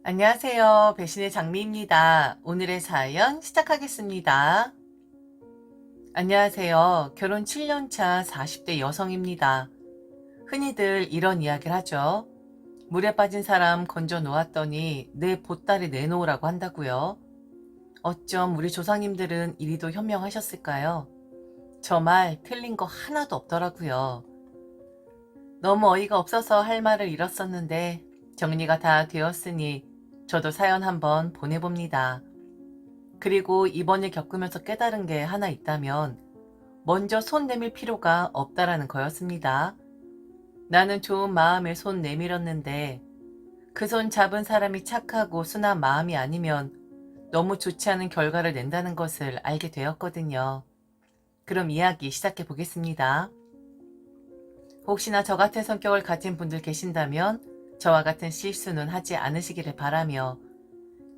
안녕하세요. 배신의 장미입니다. 오늘의 사연 시작하겠습니다. 안녕하세요. 결혼 7년 차 40대 여성입니다. 흔히들 이런 이야기를 하죠. 물에 빠진 사람 건져 놓았더니 내 보따리 내놓으라고 한다고요. 어쩜 우리 조상님들은 이리도 현명하셨을까요? 저 말 틀린 거 하나도 없더라고요. 너무 어이가 없어서 할 말을 잃었었는데 정리가 다 되었으니 저도 사연 한번 보내봅니다. 그리고 이번에 겪으면서 깨달은 게 하나 있다면 먼저 손 내밀 필요가 없다라는 거였습니다. 나는 좋은 마음에 손 내밀었는데 그 손 잡은 사람이 착하고 순한 마음이 아니면 너무 좋지 않은 결과를 낸다는 것을 알게 되었거든요. 그럼 이야기 시작해 보겠습니다. 혹시나 저 같은 성격을 가진 분들 계신다면 저와 같은 실수는 하지 않으시기를 바라며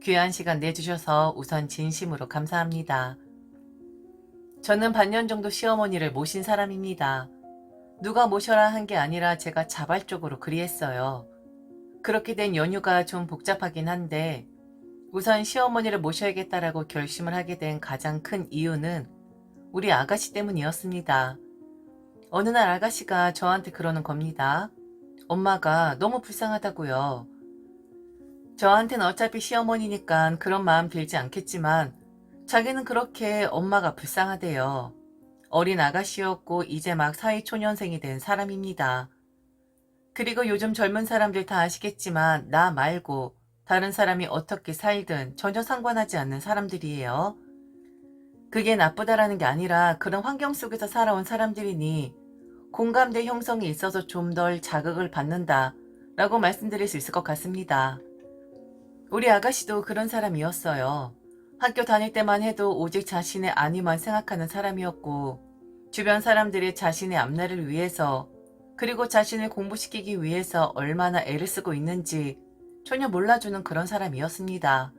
귀한 시간 내주셔서 우선 진심으로 감사합니다. 저는 반년 정도 시어머니를 모신 사람입니다. 누가 모셔라 한 게 아니라 제가 자발적으로 그리했어요. 그렇게 된 연유가 좀 복잡하긴 한데 우선 시어머니를 모셔야겠다라고 결심을 하게 된 가장 큰 이유는 우리 아가씨 때문이었습니다. 어느 날 아가씨가 저한테 그러는 겁니다. 엄마가 너무 불쌍하다고요. 저한텐 어차피 시어머니니까 그런 마음 들지 않겠지만 자기는 그렇게 엄마가 불쌍하대요. 어린 아가씨였고 이제 막 사회초년생이 된 사람입니다. 그리고 요즘 젊은 사람들 다 아시겠지만 나 말고 다른 사람이 어떻게 살든 전혀 상관하지 않는 사람들이에요. 그게 나쁘다라는 게 아니라 그런 환경 속에서 살아온 사람들이니 공감대 형성이 있어서 좀 덜 자극을 받는다 라고 말씀드릴 수 있을 것 같습니다. 우리 아가씨도 그런 사람이었어요. 학교 다닐 때만 해도 오직 자신의 안위만 생각하는 사람이었고 주변 사람들이 자신의 앞날을 위해서 그리고 자신을 공부시키기 위해서 얼마나 애를 쓰고 있는지 전혀 몰라주는 그런 사람이었습니다.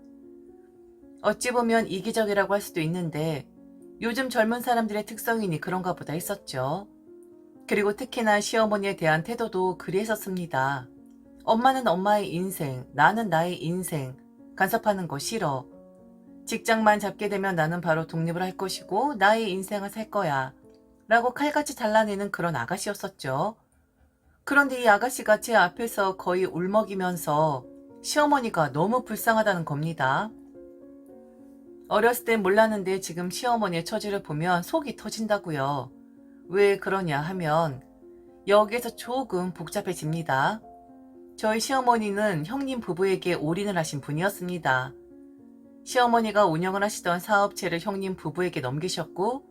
어찌 보면 이기적이라고 할 수도 있는데 요즘 젊은 사람들의 특성이니 그런가 보다 했었죠. 그리고 특히나 시어머니에 대한 태도도 그리했었습니다. 엄마는 엄마의 인생, 나는 나의 인생, 간섭하는 거 싫어. 직장만 잡게 되면 나는 바로 독립을 할 것이고 나의 인생을 살 거야. 라고 칼같이 잘라내는 그런 아가씨였었죠. 그런데 이 아가씨가 제 앞에서 거의 울먹이면서 시어머니가 너무 불쌍하다는 겁니다. 어렸을 땐 몰랐는데 지금 시어머니의 처지를 보면 속이 터진다고요. 왜 그러냐 하면 여기에서 조금 복잡해집니다. 저희 시어머니는 형님 부부에게 올인을 하신 분이었습니다. 시어머니가 운영을 하시던 사업체를 형님 부부에게 넘기셨고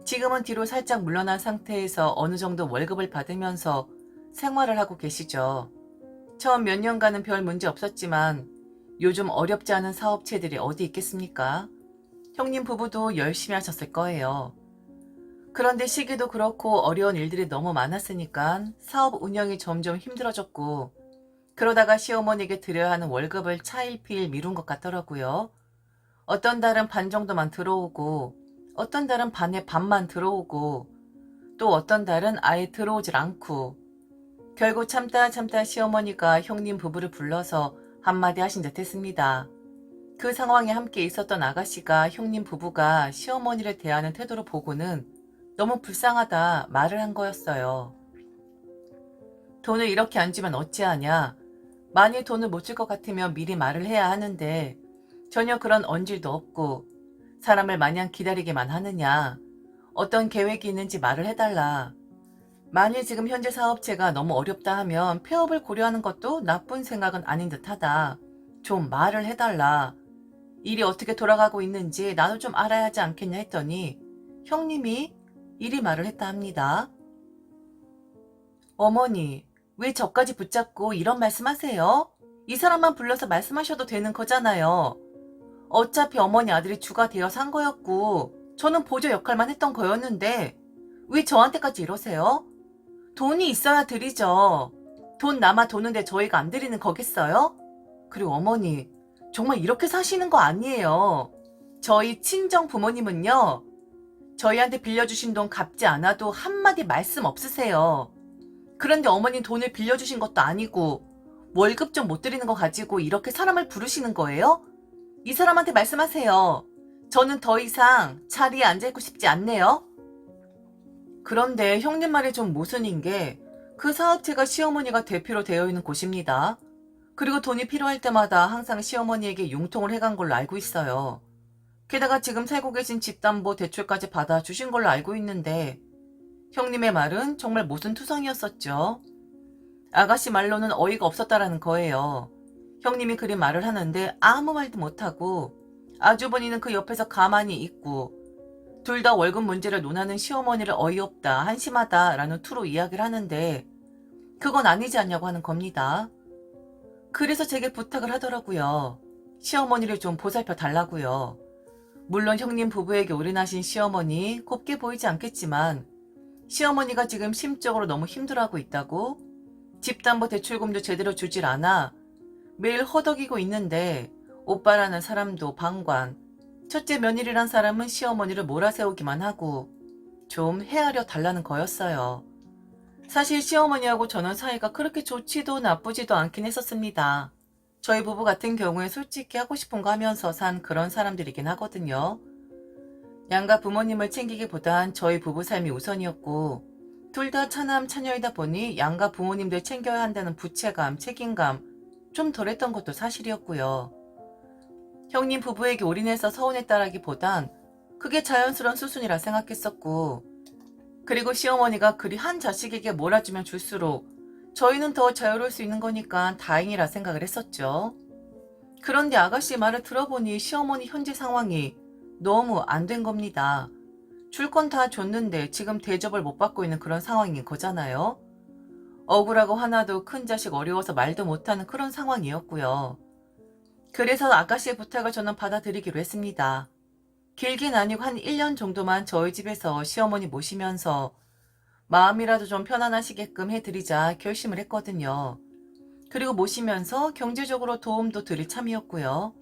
지금은 뒤로 살짝 물러난 상태에서 어느 정도 월급을 받으면서 생활을 하고 계시죠. 처음 몇 년간은 별 문제 없었지만 요즘 어렵지 않은 사업체들이 어디 있겠습니까? 형님 부부도 열심히 하셨을 거예요. 그런데 시기도 그렇고 어려운 일들이 너무 많았으니까 사업 운영이 점점 힘들어졌고 그러다가 시어머니에게 드려야 하는 월급을 차일피일 미룬 것 같더라고요. 어떤 달은 반 정도만 들어오고 어떤 달은 반의 반만 들어오고 또 어떤 달은 아예 들어오질 않고 결국 참다 참다 시어머니가 형님 부부를 불러서 한마디 하신 듯 했습니다. 그 상황에 함께 있었던 아가씨가 형님 부부가 시어머니를 대하는 태도를 보고는 너무 불쌍하다 말을 한 거였어요. 돈을 이렇게 안 주면 어찌하냐. 만일 돈을 못 줄 것 같으면 미리 말을 해야 하는데 전혀 그런 언질도 없고 사람을 마냥 기다리게만 하느냐. 어떤 계획이 있는지 말을 해달라. 만일 지금 현재 사업체가 너무 어렵다 하면 폐업을 고려하는 것도 나쁜 생각은 아닌 듯하다. 좀 말을 해달라. 일이 어떻게 돌아가고 있는지 나도 좀 알아야 하지 않겠냐 했더니 형님이 이리 말을 했다 합니다. 어머니, 왜 저까지 붙잡고 이런 말씀하세요? 이 사람만 불러서 말씀하셔도 되는 거잖아요. 어차피 어머니 아들이 주가 되어 산 거였고 저는 보조 역할만 했던 거였는데 왜 저한테까지 이러세요? 돈이 있어야 드리죠. 돈 남아 도는데 저희가 안 드리는 거겠어요? 그리고 어머니, 정말 이렇게 사시는 거 아니에요. 저희 친정 부모님은요. 저희한테 빌려주신 돈 갚지 않아도 한마디 말씀 없으세요. 그런데 어머니 돈을 빌려주신 것도 아니고 월급 좀 못 드리는 거 가지고 이렇게 사람을 부르시는 거예요? 이 사람한테 말씀하세요. 저는 더 이상 자리에 앉아있고 싶지 않네요. 그런데 형님 말이 좀 모순인 게 그 사업체가 시어머니가 대표로 되어 있는 곳입니다. 그리고 돈이 필요할 때마다 항상 시어머니에게 융통을 해간 걸로 알고 있어요. 게다가 지금 살고 계신 집담보 대출까지 받아주신 걸로 알고 있는데 형님의 말은 정말 모순투성이었었죠. 아가씨 말로는 어이가 없었다라는 거예요. 형님이 그리 말을 하는데 아무 말도 못하고 아주버니는 그 옆에서 가만히 있고 둘 다 월급 문제를 논하는 시어머니를 어이없다, 한심하다라는 투로 이야기를 하는데 그건 아니지 않냐고 하는 겁니다. 그래서 제게 부탁을 하더라고요. 시어머니를 좀 보살펴 달라고요. 물론 형님 부부에게 올인하신 시어머니 곱게 보이지 않겠지만 시어머니가 지금 심적으로 너무 힘들어하고 있다고 집담보대출금도 제대로 주질 않아 매일 허덕이고 있는데 오빠라는 사람도 방관, 첫째 며느리란 사람은 시어머니를 몰아세우기만 하고 좀 헤아려 달라는 거였어요. 사실 시어머니하고 저는 사이가 그렇게 좋지도 나쁘지도 않긴 했었습니다. 저희 부부 같은 경우에 솔직히 하고 싶은 거 하면서 산 그런 사람들이긴 하거든요. 양가 부모님을 챙기기보단 저희 부부 삶이 우선이었고 둘 다 차남 차녀이다 보니 양가 부모님들 챙겨야 한다는 부채감, 책임감 좀 덜했던 것도 사실이었고요. 형님 부부에게 올인해서 서운했다라기보단 그게 자연스러운 수순이라 생각했었고 그리고 시어머니가 그리 한 자식에게 몰아주면 줄수록 저희는 더 자유로울 수 있는 거니까 다행이라 생각을 했었죠. 그런데 아가씨 말을 들어보니 시어머니 현재 상황이 너무 안 된 겁니다. 줄 건 다 줬는데 지금 대접을 못 받고 있는 그런 상황인 거잖아요. 억울하고 화나도 큰 자식 어려워서 말도 못하는 그런 상황이었고요. 그래서 아가씨의 부탁을 저는 받아들이기로 했습니다. 길긴 아니고 한 1년 정도만 저희 집에서 시어머니 모시면서 마음이라도 좀 편안하시게끔 해드리자 결심을 했거든요. 그리고 모시면서 경제적으로 도움도 드릴 참이었고요.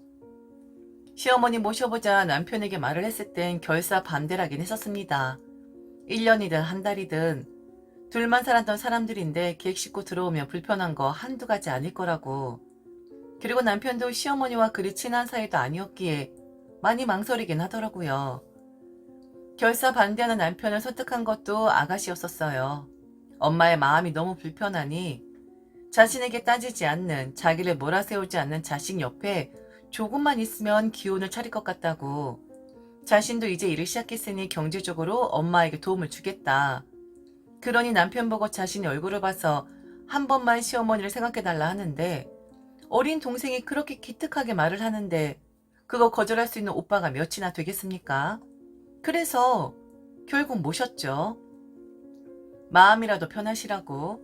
시어머니 모셔보자 남편에게 말을 했을 땐 결사 반대를 하긴 했었습니다. 1년이든 한 달이든 둘만 살았던 사람들인데 계획 식구 들어오면 불편한 거 한두 가지 아닐 거라고. 그리고 남편도 시어머니와 그리 친한 사이도 아니었기에 많이 망설이긴 하더라고요. 결사 반대하는 남편을 설득한 것도 아가씨였었어요. 엄마의 마음이 너무 불편하니 자신에게 따지지 않는, 자기를 몰아세우지 않는 자식 옆에 조금만 있으면 기운을 차릴 것 같다고. 자신도 이제 일을 시작했으니 경제적으로 엄마에게 도움을 주겠다. 그러니 남편 보고 자신이 얼굴을 봐서 한 번만 시어머니를 생각해달라 하는데 어린 동생이 그렇게 기특하게 말을 하는데 그거 거절할 수 있는 오빠가 몇이나 되겠습니까? 그래서 결국 모셨죠. 마음이라도 편하시라고.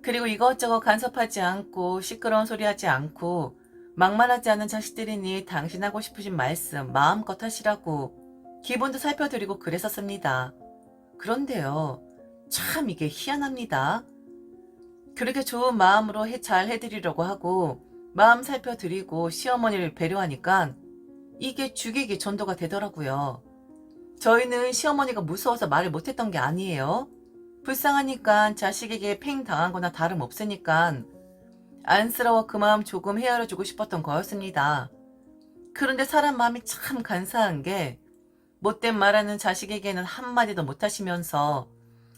그리고 이것저것 간섭하지 않고 시끄러운 소리 하지 않고 막말하지 않은 자식들이니 당신 하고 싶으신 말씀 마음껏 하시라고 기본도 살펴드리고 그랬었습니다. 그런데요. 참 이게 희한합니다. 그렇게 좋은 마음으로 잘 해드리려고 하고 마음 살펴드리고 시어머니를 배려하니까 이게 죽이기 전도가 되더라고요. 저희는 시어머니가 무서워서 말을 못했던 게 아니에요. 불쌍하니까 자식에게 팽 당한 거나 다름없으니까 안쓰러워 그 마음 조금 헤아려주고 싶었던 거였습니다. 그런데 사람 마음이 참 간사한 게 못된 말하는 자식에게는 한마디도 못하시면서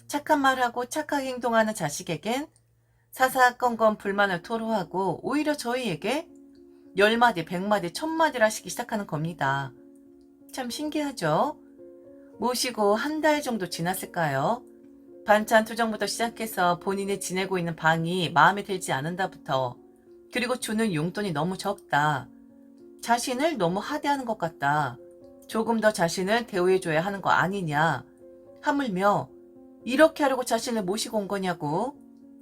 착한 말하고 착하게 행동하는 자식에겐 사사건건 불만을 토로하고 오히려 저희에게 10마디, 100마디, 1000마디를 하시기 시작하는 겁니다. 참 신기하죠? 모시고 한 달 정도 지났을까요? 반찬 투정부터 시작해서 본인이 지내고 있는 방이 마음에 들지 않는다부터 그리고 주는 용돈이 너무 적다. 자신을 너무 하대하는 것 같다. 조금 더 자신을 대우해줘야 하는 거 아니냐. 하물며 이렇게 하려고 자신을 모시고 온 거냐고.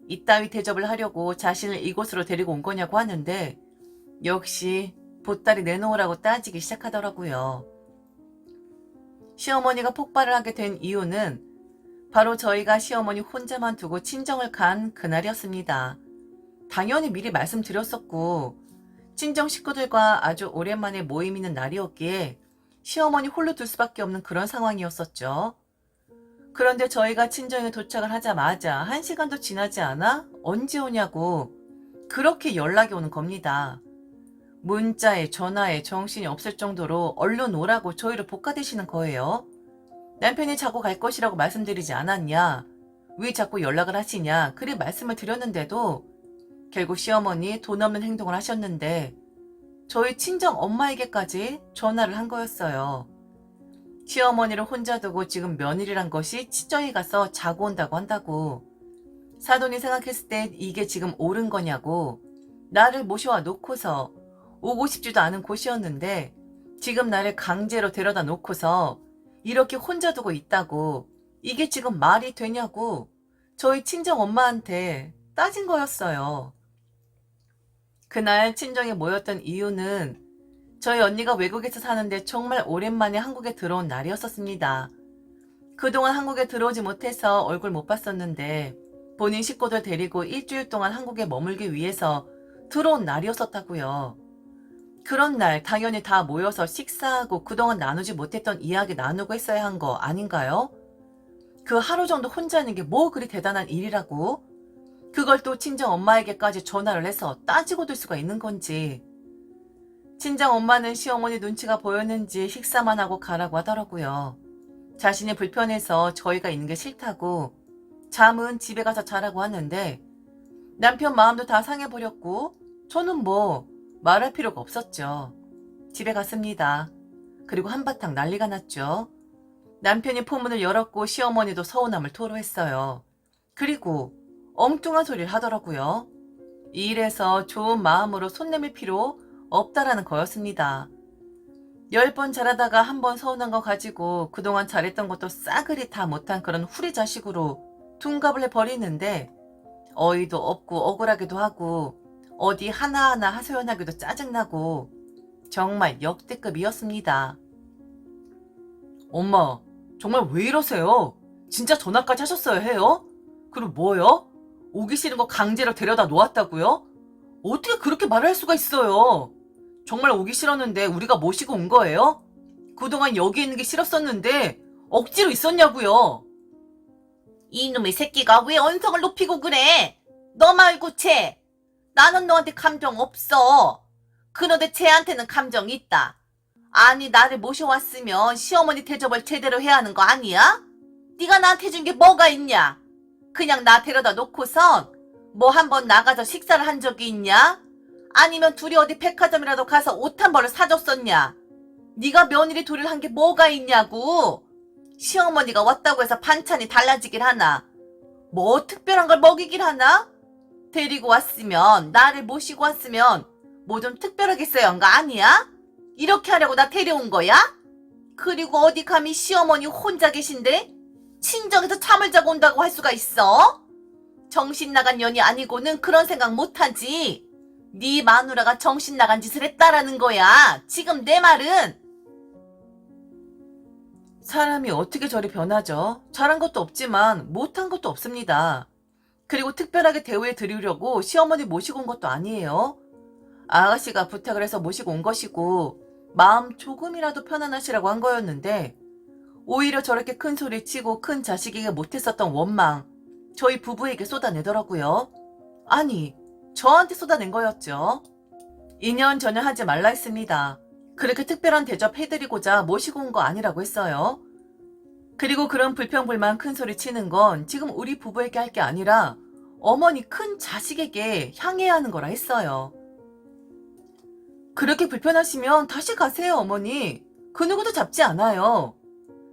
이따위 대접을 하려고 자신을 이곳으로 데리고 온 거냐고 하는데 역시 보따리 내놓으라고 따지기 시작하더라고요. 시어머니가 폭발을 하게 된 이유는 바로 저희가 시어머니 혼자만 두고 친정을 간 그날이었습니다. 당연히 미리 말씀드렸었고 친정 식구들과 아주 오랜만에 모임 있는 날이었기에 시어머니 홀로 둘 수밖에 없는 그런 상황이었었죠. 그런데 저희가 친정에 도착을 하자마자 1시간도 지나지 않아 언제 오냐고 그렇게 연락이 오는 겁니다. 문자에 전화에 정신이 없을 정도로 얼른 오라고 저희를 볶아대시는 거예요. 남편이 자고 갈 것이라고 말씀드리지 않았냐? 왜 자꾸 연락을 하시냐? 그리 말씀을 드렸는데도 결국 시어머니 돈 없는 행동을 하셨는데 저희 친정 엄마에게까지 전화를 한 거였어요. 시어머니를 혼자 두고 지금 며느리란 것이 친정에 가서 자고 온다고 한다고. 사돈이 생각했을 때 이게 지금 옳은 거냐고. 나를 모셔와 놓고서 오고 싶지도 않은 곳이었는데 지금 나를 강제로 데려다 놓고서 이렇게 혼자 두고 있다고. 이게 지금 말이 되냐고 저희 친정 엄마한테 따진 거였어요. 그날 친정에 모였던 이유는 저희 언니가 외국에서 사는데 정말 오랜만에 한국에 들어온 날이었었습니다. 그동안 한국에 들어오지 못해서 얼굴 못 봤었는데 본인 식구들 데리고 일주일 동안 한국에 머물기 위해서 들어온 날이었었다고요. 그런 날 당연히 다 모여서 식사하고 그동안 나누지 못했던 이야기 나누고 했어야 한 거 아닌가요? 그 하루 정도 혼자 있는 게 뭐 그리 대단한 일이라고? 그걸 또 친정 엄마에게까지 전화를 해서 따지고 들 수가 있는 건지. 친정 엄마는 시어머니 눈치가 보였는지 식사만 하고 가라고 하더라고요. 자신이 불편해서 저희가 있는 게 싫다고 잠은 집에 가서 자라고 하는데 남편 마음도 다 상해버렸고 저는 뭐 말할 필요가 없었죠. 집에 갔습니다. 그리고 한바탕 난리가 났죠. 남편이 포문을 열었고 시어머니도 서운함을 토로했어요. 그리고 엉뚱한 소리를 하더라고요. 이 일에서 좋은 마음으로 손 내밀 필요 없다라는 거였습니다. 10번 잘하다가 한 번 서운한 거 가지고 그동안 잘했던 것도 싸그리 다 못한 그런 후리 자식으로 둔갑을 해버리는데 어이도 없고 억울하기도 하고 어디 하나하나 하소연하기도 짜증나고 정말 역대급이었습니다. 엄마, 정말 왜 이러세요? 진짜 전화까지 하셨어야 해요? 그리고 뭐요? 오기 싫은 거 강제로 데려다 놓았다고요? 어떻게 그렇게 말을 할 수가 있어요? 정말 오기 싫었는데 우리가 모시고 온 거예요? 그동안 여기 있는 게 싫었었는데 억지로 있었냐고요? 이놈의 새끼가 왜 언성을 높이고 그래? 너 말고 쟤. 나는 너한테 감정 없어. 그런데 쟤한테는 감정 있다. 아니 나를 모셔왔으면 시어머니 대접을 제대로 해야 하는 거 아니야? 네가 나한테 준 게 뭐가 있냐? 그냥 나 데려다 놓고선 뭐 한번 나가서 식사를 한 적이 있냐? 아니면 둘이 어디 백화점이라도 가서 옷 한 벌을 사줬었냐? 네가 며느리 둘을 한 게 뭐가 있냐고? 시어머니가 왔다고 해서 반찬이 달라지길 하나? 뭐 특별한 걸 먹이길 하나? 데리고 왔으면 나를 모시고 왔으면 뭐 좀 특별하게 써야 한 거 아니야? 이렇게 하려고 나 데려온 거야? 그리고 어디 감히 시어머니 혼자 계신데? 친정에서 잠을 자고 온다고 할 수가 있어? 정신 나간 년이 아니고는 그런 생각 못하지. 네 마누라가 정신 나간 짓을 했다라는 거야. 지금 내 말은. 사람이 어떻게 저리 변하죠? 잘한 것도 없지만 못한 것도 없습니다. 그리고 특별하게 대우해 드리려고 시어머니 모시고 온 것도 아니에요. 아가씨가 부탁을 해서 모시고 온 것이고 마음 조금이라도 편안하시라고 한 거였는데 오히려 저렇게 큰 소리 치고 큰 자식에게 못했었던 원망 저희 부부에게 쏟아내더라고요. 아니 저한테 쏟아낸 거였죠. 2년 전에 하지 말라 했습니다. 그렇게 특별한 대접 해드리고자 모시고 온 거 아니라고 했어요. 그리고 그런 불평불만 큰 소리 치는 건 지금 우리 부부에게 할 게 아니라 어머니 큰 자식에게 향해야 하는 거라 했어요. 그렇게 불편하시면 다시 가세요, 어머니. 그 누구도 잡지 않아요.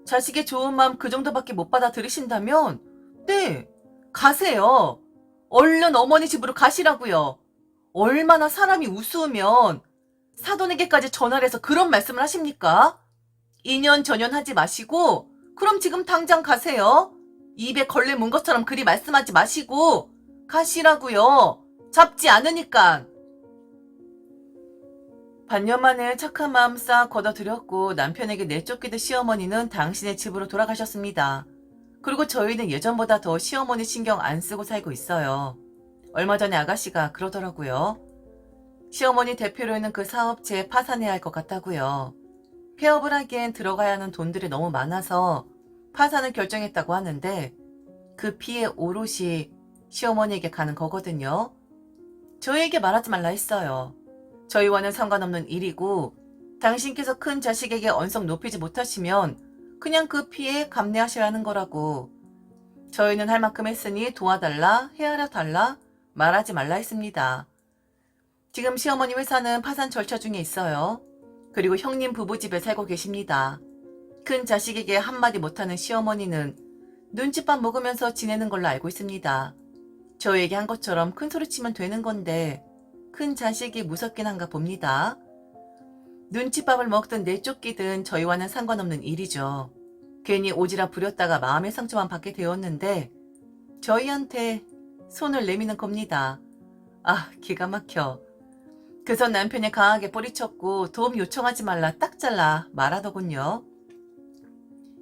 자식의 좋은 마음 그 정도밖에 못 받아 들으신다면 네, 가세요. 얼른 어머니 집으로 가시라고요. 얼마나 사람이 우스우면 사돈에게까지 전화를 해서 그런 말씀을 하십니까? 2년 전년 하지 마시고 그럼 지금 당장 가세요. 입에 걸레 문 것처럼 그리 말씀하지 마시고 가시라고요. 잡지 않으니까. 반년 만에 착한 마음 싹 걷어들였고 남편에게 내쫓기듯 시어머니는 당신의 집으로 돌아가셨습니다. 그리고 저희는 예전보다 더 시어머니 신경 안 쓰고 살고 있어요. 얼마 전에 아가씨가 그러더라고요. 시어머니 대표로 있는 그 사업체 파산해야 할 것 같다고요. 폐업을 하기엔 들어가야 하는 돈들이 너무 많아서 파산을 결정했다고 하는데 그 피해 오롯이 시어머니에게 가는 거거든요. 저희에게 말하지 말라 했어요. 저희와는 상관없는 일이고 당신께서 큰 자식에게 언성 높이지 못하시면 그냥 그 피해 감내하시라는 거라고. 저희는 할 만큼 했으니 도와달라, 헤아려 달라, 말하지 말라 했습니다. 지금 시어머니 회사는 파산 절차 중에 있어요. 그리고 형님 부부 집에 살고 계십니다. 큰 자식에게 한마디 못하는 시어머니는 눈칫밥 먹으면서 지내는 걸로 알고 있습니다. 저에게 한 것처럼 큰 소리치면 되는 건데 큰 자식이 무섭긴 한가 봅니다. 눈칫밥을 먹든 내쫓기든 저희와는 상관없는 일이죠. 괜히 오지랖 부렸다가 마음의 상처만 받게 되었는데 저희한테 손을 내미는 겁니다. 아, 기가 막혀. 그래서 남편이 강하게 뿌리쳤고 도움 요청하지 말라 딱 잘라 말하더군요.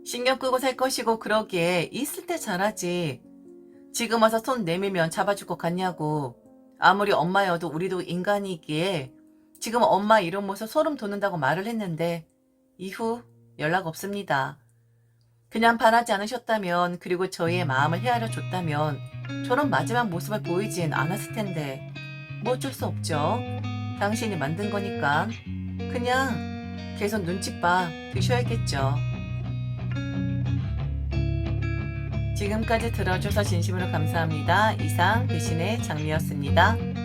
신경 끄고 살 것이고 그러기에 있을 때 잘하지. 지금 와서 손 내밀면 잡아줄 것 같냐고. 아무리 엄마여도 우리도 인간이기에 지금 엄마 이름 모서 소름 돋는다고 말을 했는데 이후 연락 없습니다. 그냥 바라지 않으셨다면 그리고 저희의 마음을 헤아려 줬다면 저런 마지막 모습을 보이진 않았을 텐데 뭐 어쩔 수 없죠. 당신이 만든 거니까 그냥 계속 눈칫밥 드셔야겠죠. 지금까지 들어줘서 진심으로 감사합니다. 이상 대신의 장미였습니다.